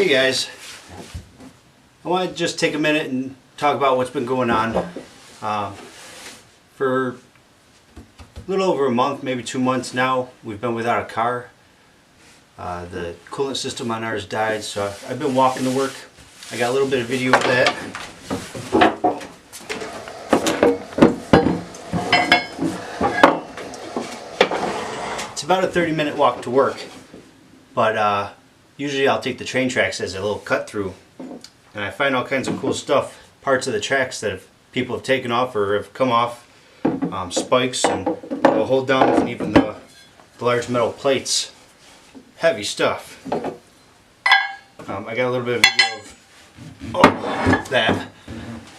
Hey guys, I want to just take a minute and talk about what's been going on. For a little over a month, maybe 2 months now, we've been without a car. The coolant system on ours died, so I've been walking to work. I got a little bit of video of that. It's about a 30-minute walk to work, but usually I'll take the train tracks as a little cut through, and I find all kinds of cool stuff, parts of the tracks that people have taken off or have come off, spikes and will hold down, and even the large metal plates. Heavy stuff. I got a little bit of video of that.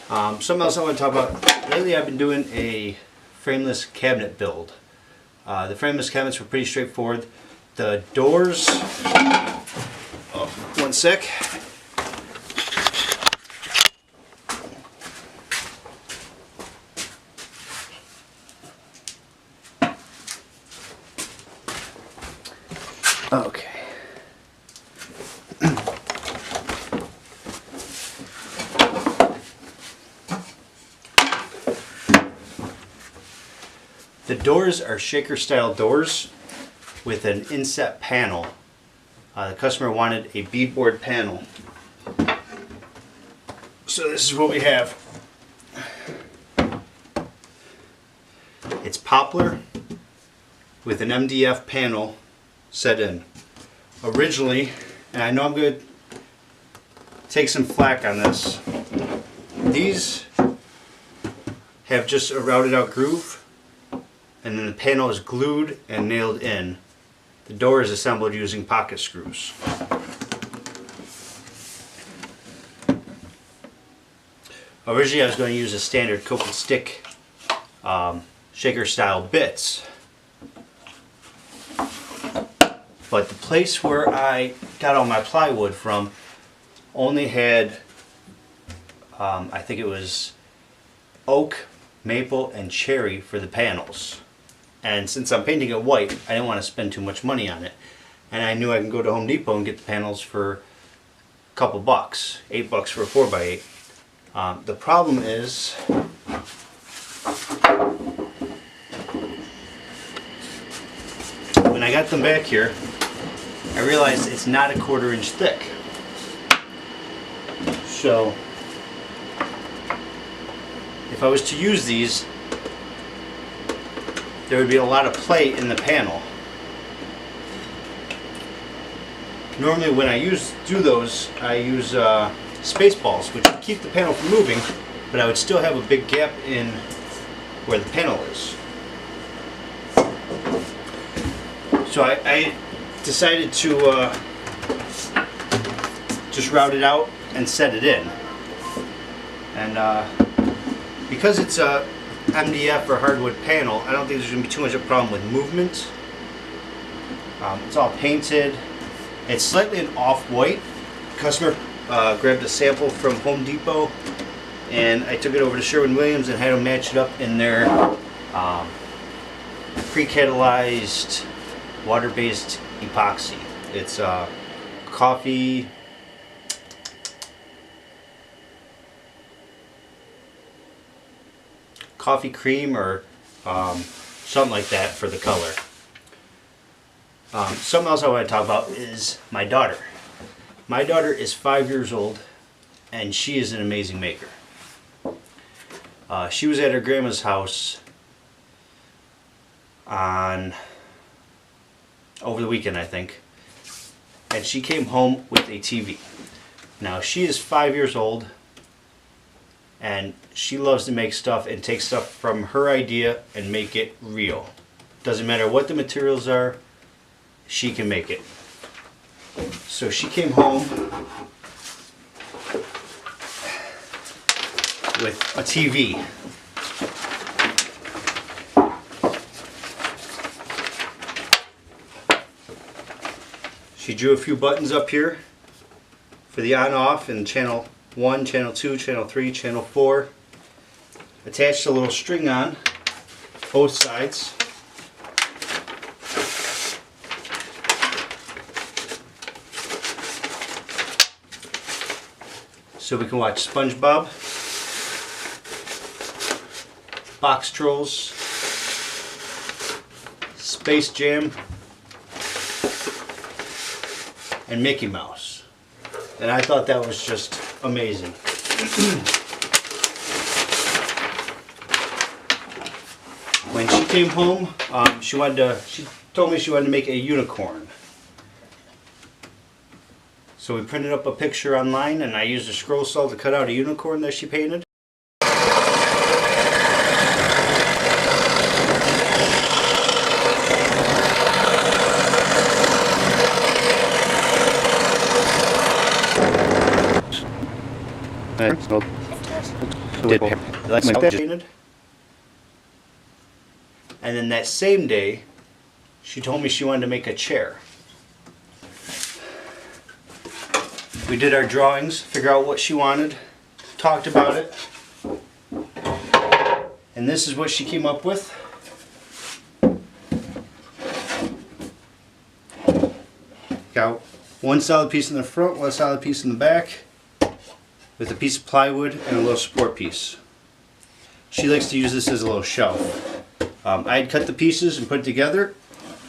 Something else I want to talk about. Lately I've been doing a frameless cabinet build. The frameless cabinets were pretty straightforward. The doors, one sec. Okay. The doors are shaker style doors with an inset panel. The customer wanted a beadboard panel. So this is what we have. It's poplar with an MDF panel set in. Originally, and I know I'm going to take some flack on this, these have just a routed out groove, and then the panel is glued and nailed in. The door is assembled using pocket screws. Originally I was going to use a standard cope and stick shaker style bits, but the place where I got all my plywood from only had, I think it was oak, maple, and cherry for the panels. And since I'm painting it white, I didn't want to spend too much money on it. And I knew I can go to Home Depot and get the panels for a couple bucks, $8 for a 4x8. The problem is, when I got them back here, I realized it's not a 1/4 inch thick. So if I was to use these, there would be a lot of play in the panel. Normally when I do those, I use space balls, which would keep the panel from moving, but I would still have a big gap in where the panel is. So I decided to just route it out and set it in. And because it's a MDF or hardwood panel, I don't think there's going to be too much of a problem with movement. It's all painted. It's slightly an off-white. Customer grabbed a sample from Home Depot, and I took it over to Sherwin-Williams and had them match it up in their pre-catalyzed water-based epoxy. It's coffee cream or something like that for the color. Something else I want to talk about is my daughter. My daughter is 5 years old, and she is an amazing maker. She was at her grandma's house over the weekend, I think, and she came home with a TV. Now she is 5 years old, and she loves to make stuff and take stuff from her idea and make it real. Doesn't matter what the materials are, she can make it. So she came home with a TV. She drew a few buttons up here for the on-off and channel 1, channel 2, channel 3, channel 4. Attached a little string on both sides. so we can watch SpongeBob, Box Trolls, Space Jam, and Mickey Mouse. And I thought that was just amazing. When she came home, she told me she wanted to make a unicorn. So we printed up a picture online, and I used a scroll saw to cut out a unicorn that she painted. And then that same day, she told me she wanted to make a chair. We did our drawings, figure out what she wanted, talked about it, and this is what she came up with. Got one solid piece in the front, one solid piece in the back, with a piece of plywood and a little support piece. She likes to use this as a little shelf. I had cut the pieces and put it together,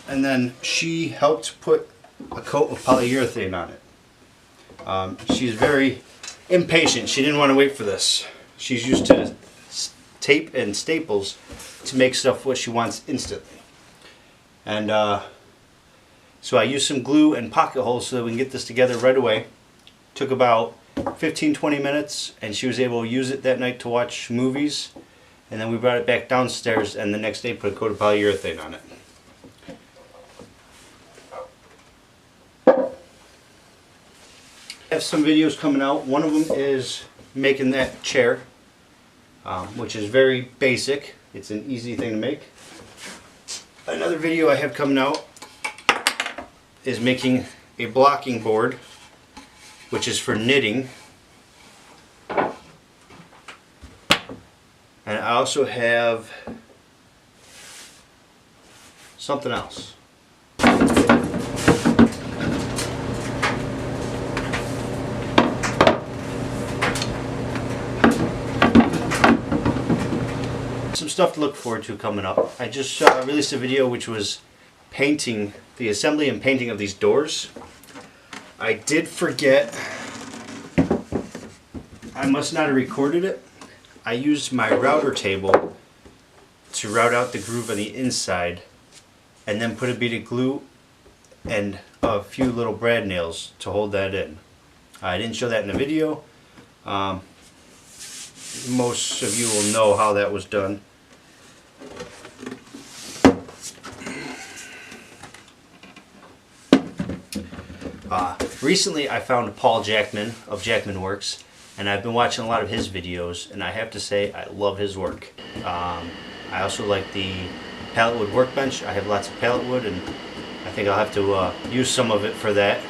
and then she helped put a coat of polyurethane on it. She's very impatient. She didn't want to wait for this. She's used to tape and staples to make stuff what she wants instantly. And so I used some glue and pocket holes so that we can get this together right away. Took about 15-20 minutes, and she was able to use it that night to watch movies. And then we brought it back downstairs, and the next day put a coat of polyurethane on it. I have some videos coming out. One of them is making that chair, which is very basic. It's an easy thing to make. Another video I have coming out is making a blocking board, which is for knitting. And I also have something else. Some stuff to look forward to coming up. I just released a video which was painting, the assembly and painting of these doors. I did forget, I must not have recorded it. I used my router table to route out the groove on the inside, and then put a bead of glue and a few little brad nails to hold that in. I didn't show that in the video. Most of you will know how that was done. Recently I found Paul Jackman of Jackman Works, and I've been watching a lot of his videos, and I have to say I love his work. I also like the pallet wood workbench. I have lots of pallet wood, and I think I'll have to use some of it for that.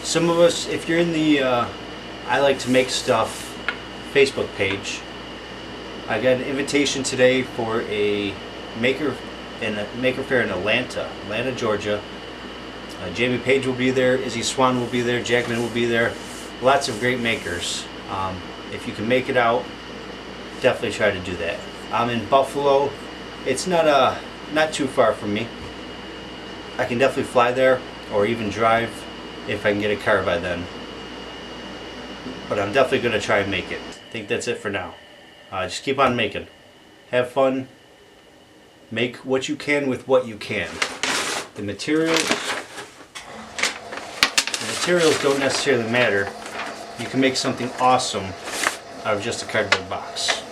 Some of us, if you're in the I like to make stuff Facebook page, I got an invitation today for a maker fair in Atlanta, Georgia. Jamie Page will be there, Izzy Swan will be there, Jackman will be there. Lots of great makers. If you can make it out, definitely try to do that. I'm in Buffalo. It's not too far from me. I can definitely fly there or even drive if I can get a car by then. But I'm definitely going to try and make it. I think that's it for now. Just keep on making. Have fun. Make what you can with what you can. The materials don't necessarily matter. You can make something awesome out of just a cardboard box.